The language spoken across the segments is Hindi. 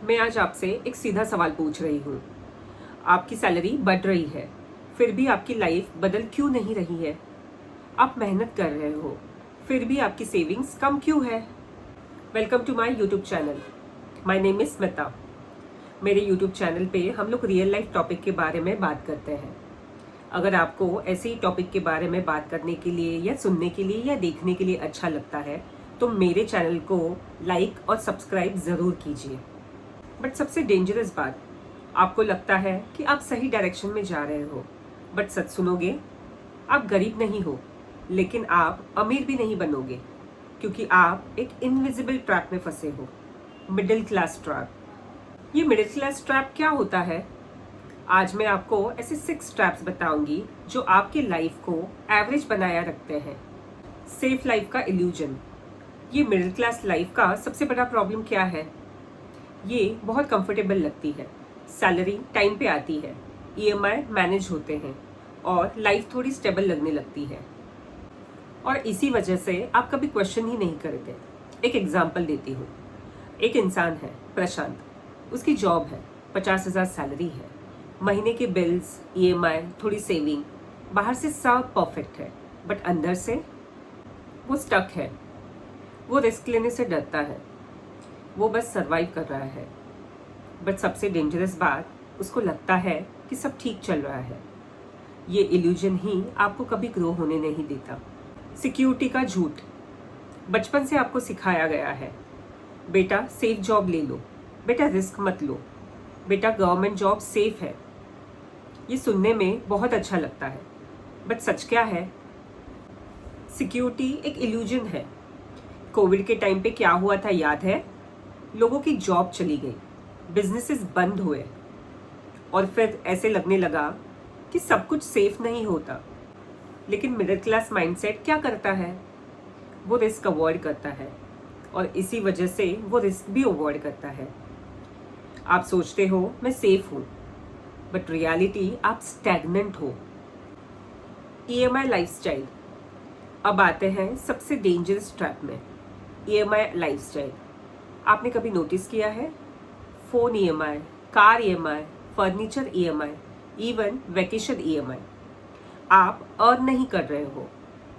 मैं आज आपसे एक सीधा सवाल पूछ रही हूँ। आपकी सैलरी बढ़ रही है, फिर भी आपकी लाइफ बदल क्यों नहीं रही है? आप मेहनत कर रहे हो, फिर भी आपकी सेविंग्स कम क्यों है? Welcome to my YouTube channel. My name is Smita. मेरे यूट्यूब चैनल पे हम लोग रियल लाइफ टॉपिक के बारे में बात करते हैं। अगर आपको ऐसे ही टॉपिक के बारे में बात करने के लिए या सुनने के लिए या देखने के लिए अच्छा लगता है तो मेरे चैनल को लाइक और सब्सक्राइब ज़रूर कीजिए। बट सबसे डेंजरस बात, आपको लगता है कि आप सही डायरेक्शन में जा रहे हो, बट सच सुनोगे, आप गरीब नहीं हो, लेकिन आप अमीर भी नहीं बनोगे, क्योंकि आप एक इनविजिबल ट्रैप में फंसे हो, मिडिल क्लास ट्रैप। ये मिडिल क्लास ट्रैप क्या होता है? आज मैं आपको ऐसे 6 ट्रैप्स बताऊंगी जो आपके लाइफ को एवरेज बनाया रखते हैं। सेफ लाइफ का इल्यूजन। ये मिडिल क्लास लाइफ का सबसे बड़ा प्रॉब्लम क्या है? ये बहुत कंफर्टेबल लगती है, सैलरी टाइम पे आती है, ईएमआई मैनेज होते हैं और लाइफ थोड़ी स्टेबल लगने लगती है, और इसी वजह से आप कभी क्वेश्चन ही नहीं करते। एक एग्जांपल देती हूँ। एक इंसान है प्रशांत, उसकी जॉब है, 50,000 सैलरी है, महीने के बिल्स, ईएमआई, थोड़ी सेविंग, बाहर से सब परफेक्ट है, बट अंदर से वो स्टक है। वो रिस्क लेने से डरता है, वो बस सरवाइव कर रहा है। बट सबसे डेंजरस बात, उसको लगता है कि सब ठीक चल रहा है। ये इल्यूजन ही आपको कभी ग्रो होने नहीं देता। सिक्योरिटी का झूठ। बचपन से आपको सिखाया गया है, बेटा सेफ जॉब ले लो, बेटा रिस्क मत लो, बेटा गवर्नमेंट जॉब सेफ है। ये सुनने में बहुत अच्छा लगता है, बट सच क्या है? सिक्योरिटी एक इल्यूजन है। कोविड के टाइम पे क्या हुआ था याद है? लोगों की जॉब चली गई, बिजनेसेस बंद हुए, और फिर ऐसे लगने लगा कि सब कुछ सेफ नहीं होता। लेकिन मिडिल क्लास माइंडसेट क्या करता है? वो रिस्क अवॉइड करता है, और इसी वजह से वो रिस्क भी अवॉइड करता है। आप सोचते हो मैं सेफ हूँ, बट रियलिटी आप स्टैग्नेंट हो। EMI lifestyle. अब आते हैं सबसे डेंजरस ट्रैप में, ईएमआई लाइफस्टाइल। आपने कभी नोटिस किया है? Phone EMI, car EMI, furniture EMI, even vacation EMI. आप अर्न नहीं कर रहे हो,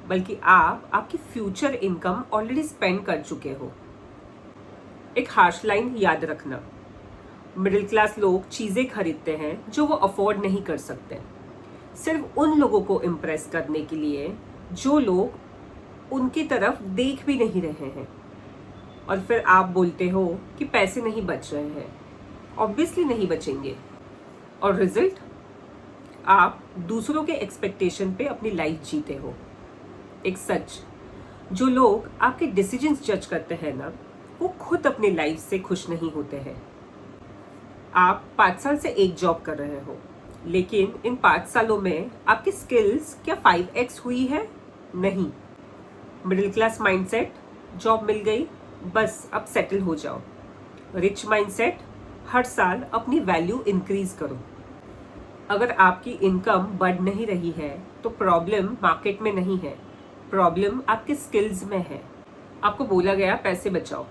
बल्कि आप आपकी फ्यूचर इनकम ऑलरेडी स्पेंड कर चुके हो। एक हार्श लाइन याद रखना, मिडिल क्लास लोग चीज़ें खरीदते हैं जो वो अफोर्ड नहीं कर सकते, सिर्फ उन लोगों को इम्प्रेस करने के लिए जो लोग उनकी तरफ देख भी नहीं रहे हैं। और फिर आप बोलते हो कि पैसे नहीं बच रहे हैं। ऑब्वियसली नहीं बचेंगे, और रिजल्ट, आप दूसरों के एक्सपेक्टेशन पे अपनी लाइफ जीते हो। एक सच, जो लोग आपके डिसीजंस जज करते हैं ना, वो खुद अपनी लाइफ से खुश नहीं होते हैं। आप 5 साल से एक जॉब कर रहे हो, लेकिन इन 5 सालों में आपकी स्किल्स क्या 5x हुई है? नहीं। मिडिल क्लास माइंडसेट, जॉब मिल गई, बस अब सेटल हो जाओ। रिच माइंडसेट, हर साल अपनी वैल्यू इंक्रीज करो। अगर आपकी इनकम बढ़ नहीं रही है तो प्रॉब्लम मार्केट में नहीं है, प्रॉब्लम आपके स्किल्स में है। आपको बोला गया पैसे बचाओ,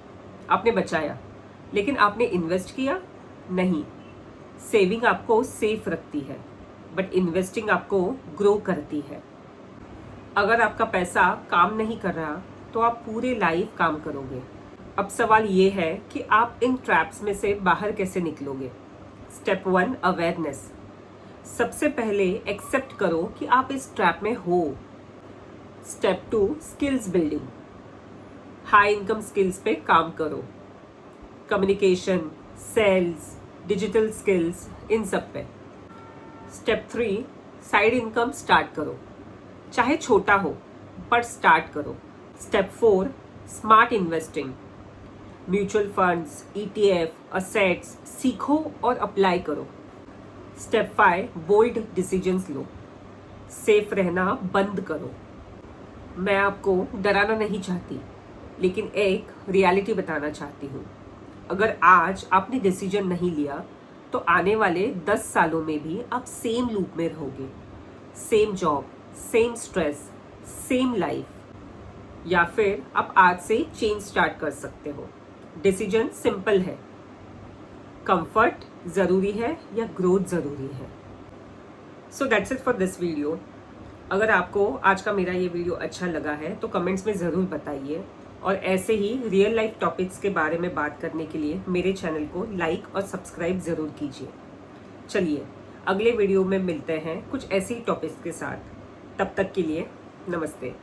आपने बचाया, लेकिन आपने इन्वेस्ट किया? नहीं। सेविंग आपको सेफ रखती है, बट इन्वेस्टिंग आपको ग्रो करती है। अगर आपका पैसा काम नहीं कर रहा तो आप पूरे लाइफ काम करोगे। अब सवाल ये है कि आप इन ट्रैप्स में से बाहर कैसे निकलोगे। Step 1, awareness. सबसे पहले एक्सेप्ट करो कि आप इस ट्रैप में हो। Step 2, skills building. High income skills पे काम करो, कम्युनिकेशन, सेल्स, डिजिटल स्किल्स, इन सब पे। स्टेप 3, साइड इनकम स्टार्ट करो, चाहे छोटा हो बट स्टार्ट करो। Step 4, smart investing. Mutual funds, ETF, assets सीखो और अप्लाई करो। स्टेप 5, बोल्ड डिसीजंस लो, सेफ रहना बंद करो। मैं आपको डराना नहीं चाहती, लेकिन एक रियलिटी बताना चाहती हूँ। अगर आज आपने डिसीजन नहीं लिया तो आने वाले 10 सालों में भी आप सेम लूप में रहोगे, same job, same stress, same life. या फिर आप आज से चेंज स्टार्ट कर सकते हो। डिसीजन सिंपल है, कंफर्ट ज़रूरी है या ग्रोथ ज़रूरी है? So that's it for this video. अगर आपको आज का मेरा ये वीडियो अच्छा लगा है तो कमेंट्स में ज़रूर बताइए, और ऐसे ही रियल लाइफ टॉपिक्स के बारे में बात करने के लिए मेरे चैनल को लाइक और सब्सक्राइब ज़रूर कीजिए। चलिए अगले वीडियो में मिलते हैं कुछ ऐसे ही टॉपिक्स के साथ। तब तक के लिए नमस्ते।